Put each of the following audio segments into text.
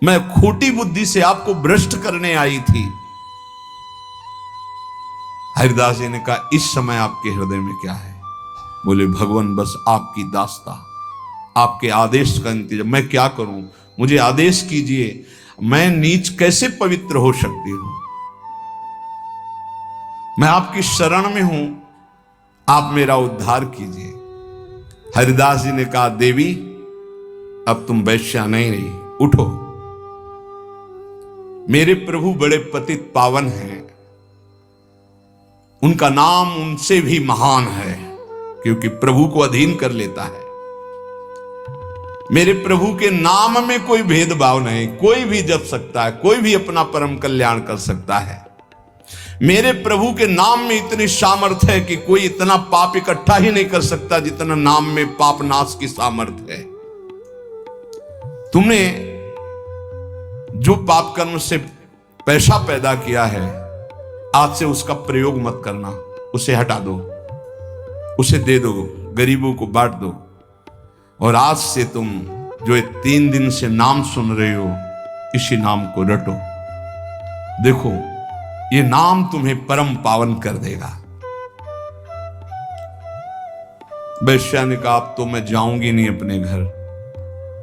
मैं खोटी बुद्धि से आपको भ्रष्ट करने आई थी। हरिदास जी ने कहा इस समय आपके हृदय में क्या है? बोले भगवान बस आपकी दास्ता, आपके आदेश का इंतजार। मैं क्या करूं, मुझे आदेश कीजिए। मैं नीच कैसे पवित्र हो सकती हूं? मैं आपकी शरण में हूं, आप मेरा उद्धार कीजिए। हरिदास जी ने कहा देवी अब तुम वैश्या नहीं रही, उठो। मेरे प्रभु बड़े पतित पावन हैं, उनका नाम उनसे भी महान है, क्योंकि प्रभु को अधीन कर लेता है। मेरे प्रभु के नाम में कोई भेदभाव नहीं, कोई भी जप सकता है, कोई भी अपना परम कल्याण कर सकता है। मेरे प्रभु के नाम में इतनी सामर्थ्य है कि कोई इतना पाप इकट्ठा ही नहीं कर सकता जितना नाम में पाप नाश की सामर्थ्य है। तुमने जो पाप कर्म से पैसा पैदा किया है, आज से उसका प्रयोग मत करना, उसे हटा दो, उसे दे दो, गरीबों को बांट दो। और आज से तुम जो 3 दिन से नाम सुन रहे हो, इसी नाम को रटो। देखो ये नाम तुम्हें परम पावन कर देगा। वैश्या ने कहा अब तो मैं जाऊंगी नहीं अपने घर,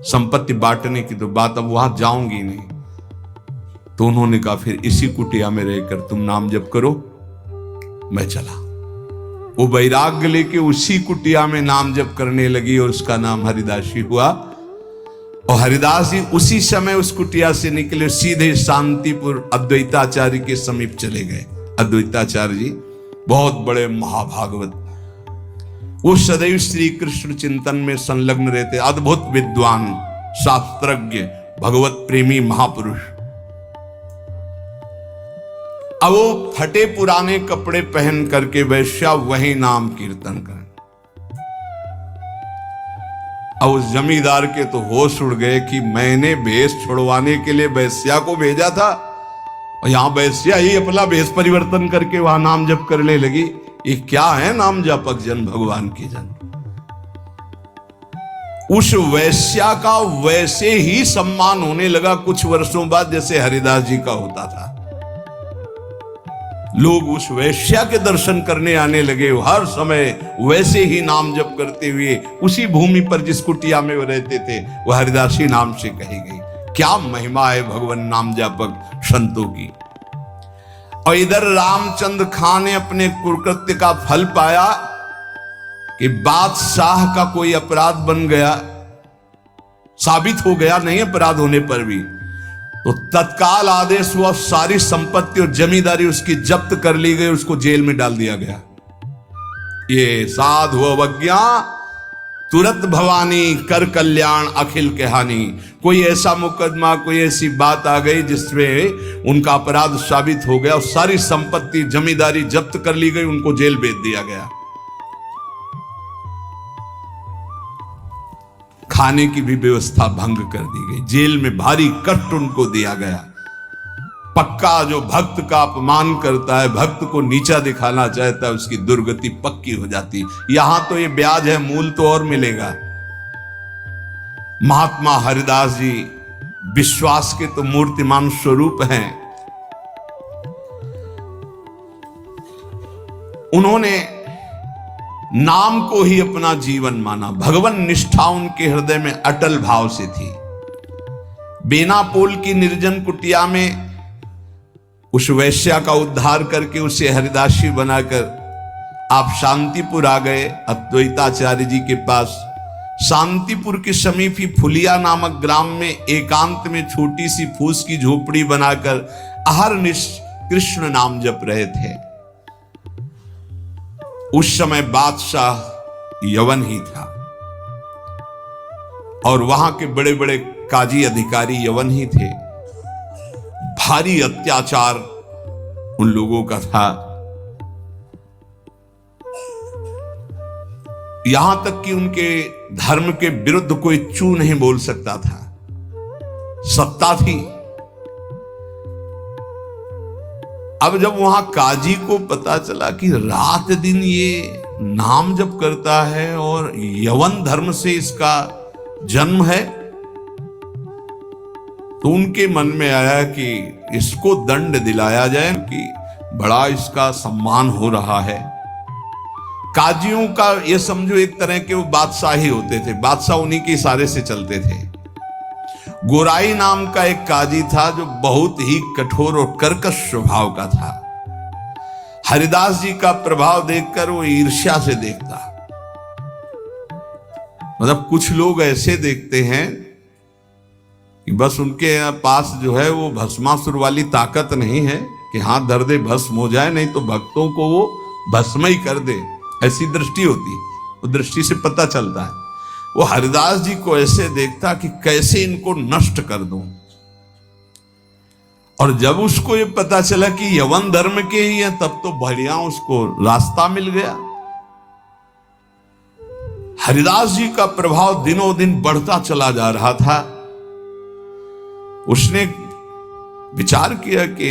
संपत्ति बांटने की तो बात, अब वहां जाऊंगी नहीं। तो उन्होंने कहा फिर इसी कुटिया में रहकर तुम नाम जप करो। मैं चला। वो वैराग्य लेके उसी कुटिया में नाम जप करने लगी और उसका नाम हरिदासी हुआ। और हरिदास जी उसी समय उस कुटिया से निकले, सीधे शांतिपुर अद्वैताचार्य के समीप चले गए। अद्वैताचार्य जी बहुत बड़े महाभागवत, वो सदैव श्री कृष्ण चिंतन में संलग्न रहते, अद्भुत विद्वान, शास्त्रज्ञ, भगवत प्रेमी महापुरुष। अब वो फटे पुराने कपड़े पहन करके वैश्या वही नाम कीर्तन कर। अब उस जमींदार के तो होश उड़ गए कि मैंने भेष छुड़वाने के लिए वैश्या को भेजा था और यहां वैश्या ही अपना भेष परिवर्तन करके वहां नाम जप करने लगी। ये क्या है नाम जपक जन भगवान की जन। उस वैश्या का वैसे ही सम्मान होने लगा कुछ वर्षों बाद जैसे हरिदास जी का होता था। लोग उस वैश्या के दर्शन करने आने लगे, हर समय वैसे ही नाम जप करते हुए उसी भूमि पर जिस कुटिया में वो रहते थे वह हरिदासी नाम से कही गई। क्या महिमा है भगवान नाम जापक संतों की। और इधर रामचंद्र खां ने अपने कुकृत्य का फल पाया कि बादशाह का कोई अपराध बन गया, साबित हो गया नहीं अपराध होने पर भी, तो तत्काल आदेश हुआ सारी संपत्ति और जमींदारी उसकी जब्त कर ली गई, उसको जेल में डाल दिया गया। ये साधु अवज्ञा तुरंत भवानी कर कल्याण अखिल कहानी। कोई ऐसा मुकदमा, कोई ऐसी बात आ गई जिसमें उनका अपराध साबित हो गया और सारी संपत्ति जमींदारी जब्त कर ली गई, उनको जेल भेज दिया गया। खाने की भी व्यवस्था भंग कर दी गई, जेल में भारी कष्ट उनको दिया गया। पक्का जो भक्त का अपमान करता है, भक्त को नीचा दिखाना चाहता है, उसकी दुर्गति पक्की हो जाती। यहां तो ये ब्याज है, मूल तो और मिलेगा। महात्मा हरिदास जी विश्वास के तो मूर्तिमान स्वरूप हैं। उन्होंने नाम को ही अपना जीवन माना, भगवान निष्ठा उनके हृदय में अटल भाव से थी। बेनापोल की निर्जन कुटिया में उस वैश्या का उद्धार करके उसे हरिदासी बनाकर आप शांतिपुर आ गए, अद्वैताचार्य जी के पास। शांतिपुर के समीप ही फुलिया नामक ग्राम में एकांत में छोटी सी फूस की झोपड़ी बनाकर अहरनिश कृष्ण नाम जप रहे थे। उस समय बादशाह यवन ही था और वहां के बड़े बड़े काजी अधिकारी यवन ही थे। भारी अत्याचार उन लोगों का था, यहां तक कि उनके धर्म के विरुद्ध कोई चू नहीं बोल सकता था। सत्ता थी। अब जब वहां काजी को पता चला कि रात दिन ये नाम जप करता है और यवन धर्म से इसका जन्म है, तो उनके मन में आया कि इसको दंड दिलाया जाए कि बड़ा इसका सम्मान हो रहा है। काजियों का ये समझो एक तरह के वो बादशाह ही होते थे, बादशाह उन्हीं के इशारे से चलते थे। गोराई नाम का एक काजी था जो बहुत ही कठोर और कर्कश स्वभाव का था। हरिदास जी का प्रभाव देखकर वो ईर्ष्या से देखता। मतलब कुछ लोग ऐसे देखते हैं कि बस उनके पास जो है वो भस्मासुर वाली ताकत नहीं है कि हाथ धर दे भस्म हो जाए, नहीं तो भक्तों को वो भस्म ही कर दे, ऐसी दृष्टि होती है। वो दृष्टि से पता चलता है। वो हरिदास जी को ऐसे देखता कि कैसे इनको नष्ट कर दूं। और जब उसको ये पता चला कि यवन धर्म के ही हैं, तब तो बढ़िया उसको रास्ता मिल गया। हरिदास जी का प्रभाव दिनों दिन बढ़ता चला जा रहा था। उसने विचार किया कि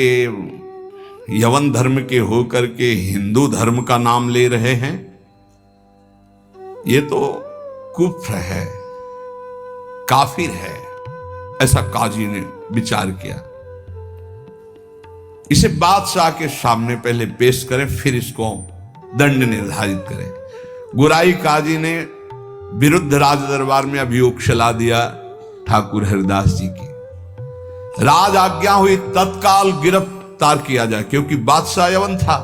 यवन धर्म के होकर के हिंदू धर्म का नाम ले रहे हैं, ये तो कुफ्र है, काफिर है। ऐसा काजी ने विचार किया। इसे बादशाह के सामने पहले पेश करें, फिर इसको दंड निर्धारित करें। गुराई काजी ने विरुद्ध राज दरबार में अभियोग चला दिया ठाकुर हरिदास जी की। राज आज्ञा हुई तत्काल गिरफ्तार किया जाए, क्योंकि बादशाह यवन था।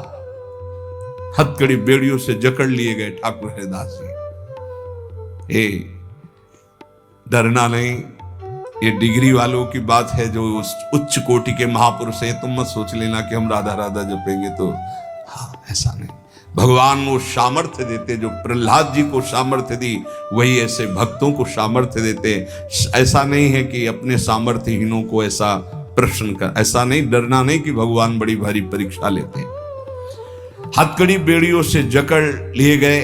हथकड़ी बेड़ियों से जकड़ लिए गए ठाकुर हरिदास जी। डरना नहीं, ये डिग्री वालों की बात है जो उच्च कोटि के महापुरुष हैं। तुम मत सोच लेना कि हम राधा राधा जपेंगे तो, हाँ ऐसा नहीं। भगवान वो सामर्थ्य देते जो प्रहलाद जी को सामर्थ्य दी, वही ऐसे भक्तों को सामर्थ्य देते। ऐसा नहीं है कि अपने सामर्थ्यहीनों को ऐसा प्रश्न कर, ऐसा नहीं, डरना नहीं कि भगवान बड़ी भारी परीक्षा लेते। हथकड़ी बेड़ियों से जकड़ लिए गए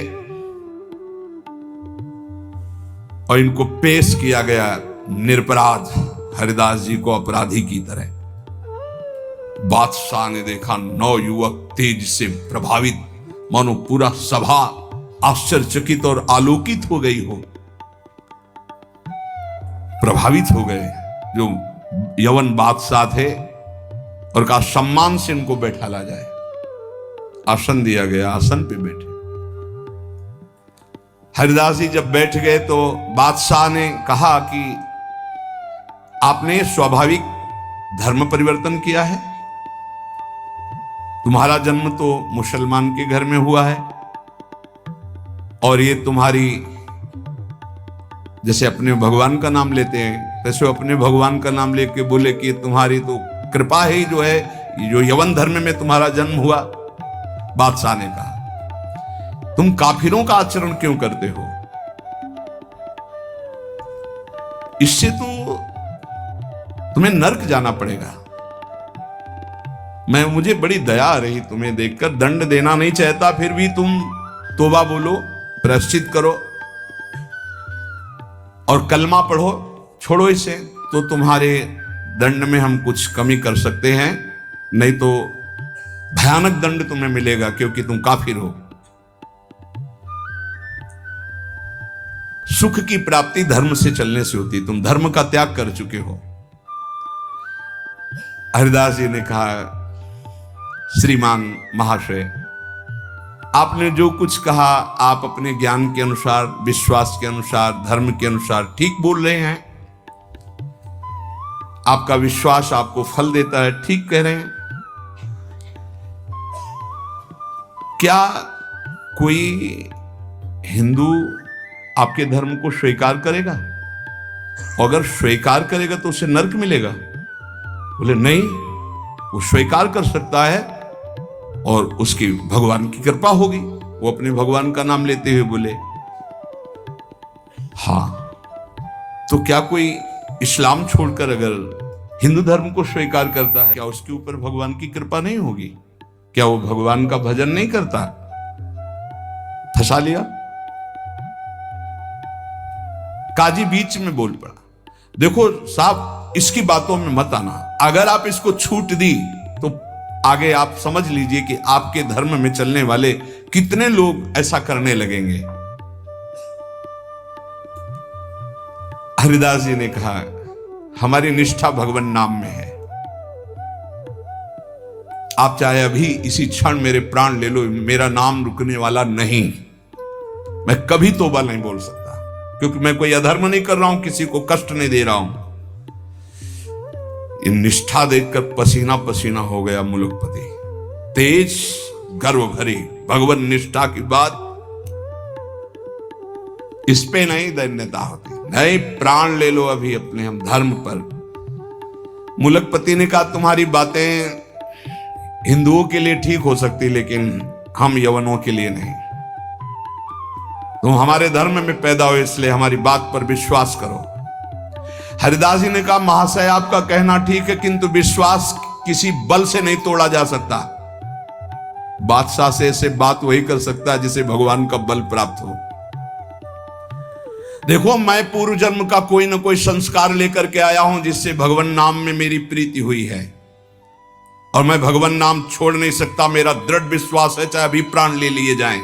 और इनको पेश किया गया निरपराध हरिदास जी को अपराधी की तरह। बादशाह ने देखा 9 युवक तेज से प्रभावित, मानो पूरा सभा आश्चर्यचकित और आलोकित हो गई हो, प्रभावित हो गए जो यवन बादशाह थे, और कहा सम्मान से इनको बैठाला जाए। आसन दिया गया, आसन पे बैठे। हरिदास जी जब बैठ गए तो बादशाह ने कहा कि आपने स्वाभाविक धर्म परिवर्तन किया है। तुम्हारा जन्म तो मुसलमान के घर में हुआ है, और ये तुम्हारी, जैसे अपने भगवान का नाम लेते हैं, वैसे अपने भगवान का नाम लेके बोले कि तुम्हारी तो कृपा ही जो है, जो यवन धर्म में तुम्हारा जन्म हुआ। बादशाह ने कहा तुम काफिरों का आचरण क्यों करते हो? इससे तो तुम्हें नर्क जाना पड़ेगा। मुझे बड़ी दया आ रही तुम्हें देखकर, दंड देना नहीं चाहता, फिर भी तुम तौबा बोलो, प्रायश्चित करो और कलमा पढ़ो, छोड़ो इसे, तो तुम्हारे दंड में हम कुछ कमी कर सकते हैं, नहीं तो भयानक दंड तुम्हें मिलेगा, क्योंकि तुम काफिर हो। सुख की प्राप्ति धर्म से चलने से होती, तुम धर्म का त्याग कर चुके हो। हरिदास जी ने कहा श्रीमान महाशय, आपने जो कुछ कहा, आप अपने ज्ञान के अनुसार, विश्वास के अनुसार, धर्म के अनुसार ठीक बोल रहे हैं। आपका विश्वास आपको फल देता है, ठीक कह रहे हैं। क्या कोई हिंदू आपके धर्म को स्वीकार करेगा? अगर स्वीकार करेगा तो उसे नरक मिलेगा? बोले नहीं, वो स्वीकार कर सकता है और उसकी भगवान की कृपा होगी। वो अपने भगवान का नाम लेते हुए बोले हाँ, तो क्या कोई इस्लाम छोड़कर अगर हिंदू धर्म को स्वीकार करता है, क्या उसके ऊपर भगवान की कृपा नहीं होगी? क्या वो भगवान का भजन नहीं करता? फंसा लिया। काजी बीच में बोल पड़ा, देखो साहब, इसकी बातों में मत आना। अगर आप इसको छूट दी तो आगे आप समझ लीजिए कि आपके धर्म में चलने वाले कितने लोग ऐसा करने लगेंगे। हरिदास जी ने कहा हमारी निष्ठा भगवान नाम में है। आप चाहे अभी इसी क्षण मेरे प्राण ले लो, मेरा नाम रुकने वाला नहीं। मैं कभी तौबा नहीं बोल सकता, क्योंकि मैं कोई अधर्म नहीं कर रहा हूं, किसी को कष्ट नहीं दे रहा हूं। ये निष्ठा देखकर पसीना पसीना हो गया मुलुकपति। तेज गर्व भरी भगवान निष्ठा की बात, इस पे नहीं दैन्यता होती। नहीं, प्राण ले लो अभी अपने हम धर्म पर। मुलकपति ने कहा तुम्हारी बातें हिंदुओं के लिए ठीक हो सकती, लेकिन हम यवनों के लिए नहीं। तुम हमारे धर्म में पैदा हो, इसलिए हमारी बात पर विश्वास करो। हरिदास जी ने कहा महाशय आपका कहना ठीक है, किंतु विश्वास किसी बल से नहीं तोड़ा जा सकता। बादशाह से ऐसे बात वही कर सकता है जिसे भगवान का बल प्राप्त हो। देखो, मैं पूर्व जन्म का कोई ना कोई संस्कार लेकर के आया हूं, जिससे भगवान नाम में मेरी प्रीति हुई है, और मैं भगवान नाम छोड़ नहीं सकता। मेरा दृढ़ विश्वास है, चाहे अभी प्राण ले लिए जाएं।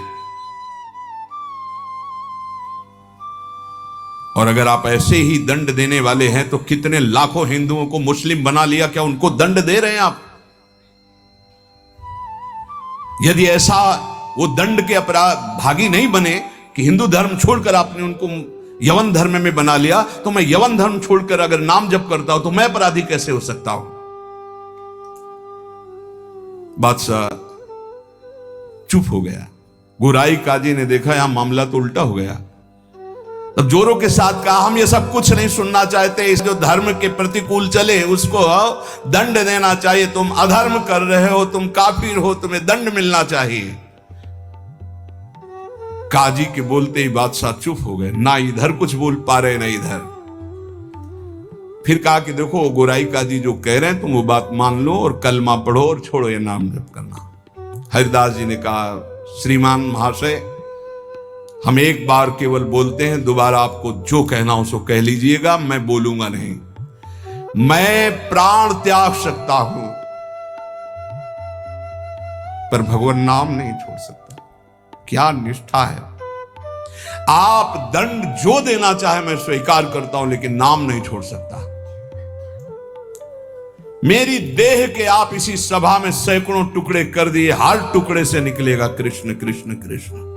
और अगर आप ऐसे ही दंड देने वाले हैं, तो कितने लाखों हिंदुओं को मुस्लिम बना लिया, क्या उनको दंड दे रहे हैं आप? यदि ऐसा वो दंड के अपराध भागी नहीं बने कि हिंदू धर्म छोड़कर आपने उनको यवन धर्म में बना लिया, तो मैं यवन धर्म छोड़कर अगर नाम जप करता हूं तो मैं अपराधी कैसे हो सकता हूं? बादशाह चुप हो गया। गुराई काजी ने देखा यहां मामला तो उल्टा हो गया। तब जोरों के साथ कहा हम ये सब कुछ नहीं सुनना चाहते, इस जो धर्म के प्रतिकूल चले उसको दंड देना चाहिए। तुम अधर्म कर रहे हो, तुम काफिर हो, तुम्हें दंड मिलना चाहिए। काजी के बोलते ही बादशाह चुप हो गए, ना इधर कुछ बोल पा रहे ना इधर। फिर कहा कि देखो गोराई काजी जो कह रहे हैं तुम वो बात मान लो और कलमा पढ़ो और छोड़ो ये नाम जप करना। हरिदास जी ने कहा श्रीमान महाशय, हम एक बार केवल बोलते हैं, दोबारा आपको जो कहना हो सो कह लीजिएगा, मैं बोलूंगा नहीं। मैं प्राण त्याग सकता हूं, पर भगवान नाम नहीं छोड़ सकता। क्या निष्ठा है! आप दंड जो देना चाहे मैं स्वीकार करता हूं, लेकिन नाम नहीं छोड़ सकता। मेरी देह के आप इसी सभा में सैकड़ों टुकड़े कर दिए, हर टुकड़े से निकलेगा कृष्ण कृष्ण कृष्ण,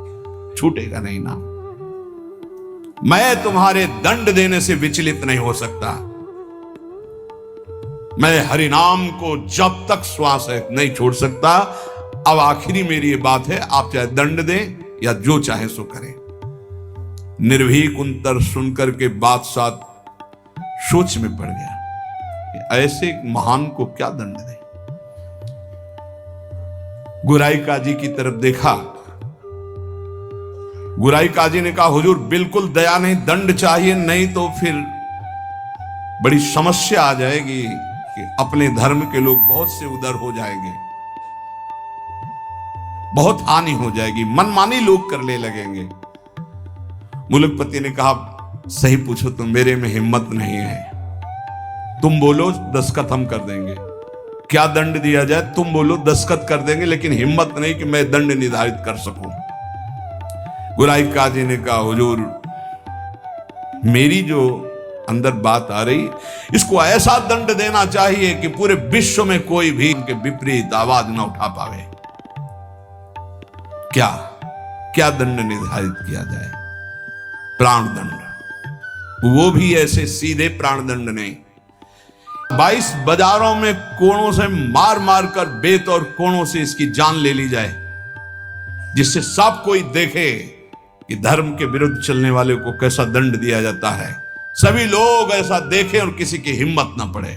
छूटेगा नहीं नाम। मैं तुम्हारे दंड देने से विचलित नहीं हो सकता। मैं हरिनाम को जब तक श्वास है नहीं छोड़ सकता। अब आखिरी मेरी ये बात है, आप चाहे दंड दें या जो चाहे सो करें। निर्भीक उत्तर सुनकर के बादशाह सोच में पड़ गया, ऐसे एक महान को क्या दंड दे। गुराई काजी की तरफ देखा। गुराई काजी ने कहा हुजूर बिल्कुल दया नहीं, दंड चाहिए, नहीं तो फिर बड़ी समस्या आ जाएगी कि अपने धर्म के लोग बहुत से उधर हो जाएंगे, बहुत हानि हो जाएगी, मनमानी लोग करने लगेंगे। मुलकपति ने कहा सही पूछो तो मेरे में हिम्मत नहीं है। तुम बोलो दस्तखत हम कर देंगे, क्या दंड दिया जाए तुम बोलो दस्तखत कर देंगे, लेकिन हिम्मत नहीं कि मैं दंड निर्धारित कर सकूं। गुराई काजी ने कहा हुजूर मेरी जो अंदर बात आ रही, इसको ऐसा दंड देना चाहिए कि पूरे विश्व में कोई भी इनके विपरीत आवाज ना उठा पावे। क्या क्या दंड निर्धारित किया जाए? प्राण दंड, वो भी ऐसे सीधे प्राण दंड नहीं। 22 बाजारों में कोणों से मार मार कर बेत और कोणों से इसकी जान ले ली जाए, जिससे सब कोई देखे कि धर्म के विरुद्ध चलने वाले को कैसा दंड दिया जाता है। सभी लोग ऐसा देखें और किसी की हिम्मत ना पड़े।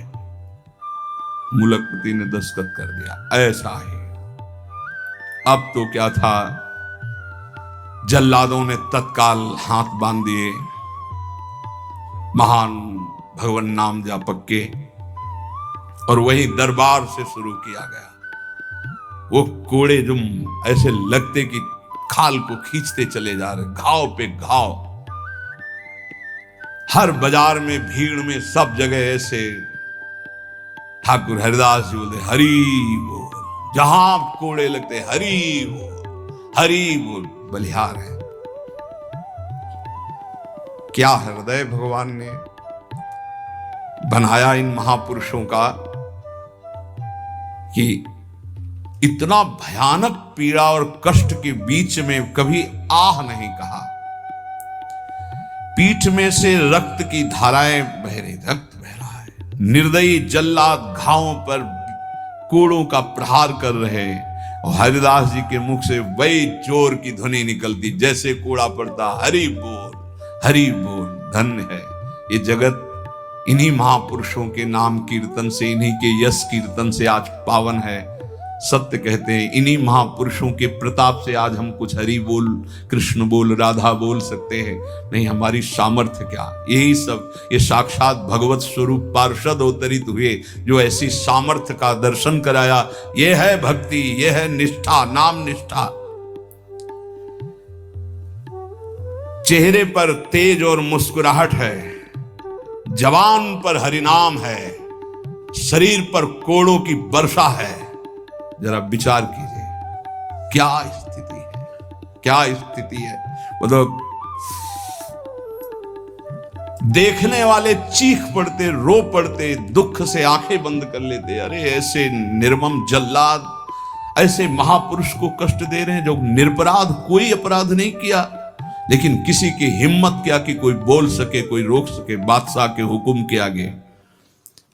मुलकपति ने दस्तखत कर दिया। ऐसा ही अब तो क्या था, जल्लादों ने तत्काल हाथ बांध दिए महान भगवान नाम जापक के, और वही दरबार से शुरू किया गया। वो कोड़े जो ऐसे लगते कि खाल को खींचते चले जा रहे, घाव पे घाव। हर बाजार में भीड़ में सब जगह ऐसे ठाकुर हरिदास जी बोलते हरि बोल, जहां कोड़े लगते हरि बोल, हरि बोल, बलिहार है। क्या हृदय भगवान ने! बनाया इन महापुरुषों का कि इतना भयानक पीड़ा और कष्ट के बीच में कभी आह नहीं कहा। पीठ में से रक्त की धाराएं बह रही, रक्त बह रहा है। निर्दयी जल्लाद घावों पर कोड़ों का प्रहार कर रहे और हरिदास जी के मुख से वही जोर की ध्वनि निकलती, जैसे कोड़ा पड़ता, हरि बोल, हरि बोल। धन्य है ये जगत इन्हीं महापुरुषों के नाम कीर्तन से, इन्हीं के यश कीर्तन से आज पावन है। सत्य कहते हैं, इन्हीं महापुरुषों के प्रताप से आज हम कुछ हरि बोल, कृष्ण बोल, राधा बोल सकते हैं। नहीं, हमारी सामर्थ्य क्या, यही सब, ये साक्षात भगवत स्वरूप पार्षद अवतरित हुए जो ऐसी सामर्थ्य का दर्शन कराया। ये है भक्ति, ये है निष्ठा, नाम निष्ठा। चेहरे पर तेज और मुस्कुराहट है, जवान पर हरिनाम है, शरीर पर कोड़ों की वर्षा है। जरा विचार कीजिए क्या स्थिति है, क्या स्थिति है। मतलब देखने वाले चीख पड़ते, रो पड़ते, दुख से आंखें बंद कर लेते। अरे ऐसे निर्मम जल्लाद ऐसे महापुरुष को कष्ट दे रहे हैं जो निरपराध, कोई अपराध नहीं किया, लेकिन किसी की हिम्मत क्या कि कोई बोल सके, कोई रोक सके बादशाह के हुक्म के आगे।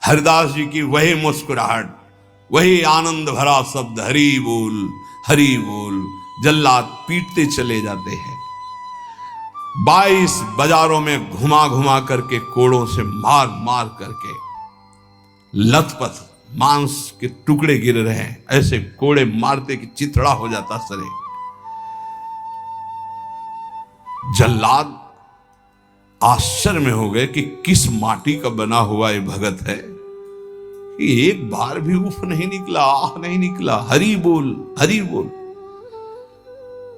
हरिदास जी की वही मुस्कुराहट, वही आनंद भरा शब्द, हरि बोल, हरि बोल। जल्लाद पीटते चले जाते हैं। 22 बाजारों में घुमा घुमा करके, कोड़ों से मार मार करके, लथपथ मांस के टुकड़े गिर रहे हैं। ऐसे कोड़े मारते कि चिथड़ा हो जाता सरे। जल्लाद आश्चर्य में हो गए कि किस माटी का बना हुआ ये भगत है कि एक बार भी उफ नहीं निकला, आह नहीं निकला, हरि बोल, हरि बोल।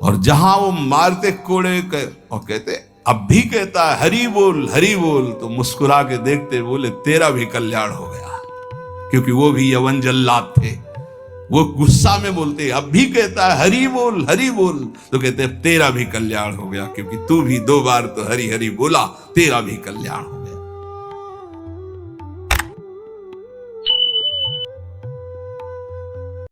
और जहां वो मारते कोड़े और कहते, अब भी कहता है हरि बोल, हरि बोल, तो मुस्कुरा के देखते बोले तेरा भी कल्याण हो गया। क्योंकि वो भी यवन जल्लाद थे, वो गुस्सा में बोलते, अब भी कहता है हरि बोल, हरि बोल, तो कहते तेरा भी कल्याण हो गया, क्योंकि तू भी 2 बार तो हरि हरि बोला, तेरा भी कल्याण हो।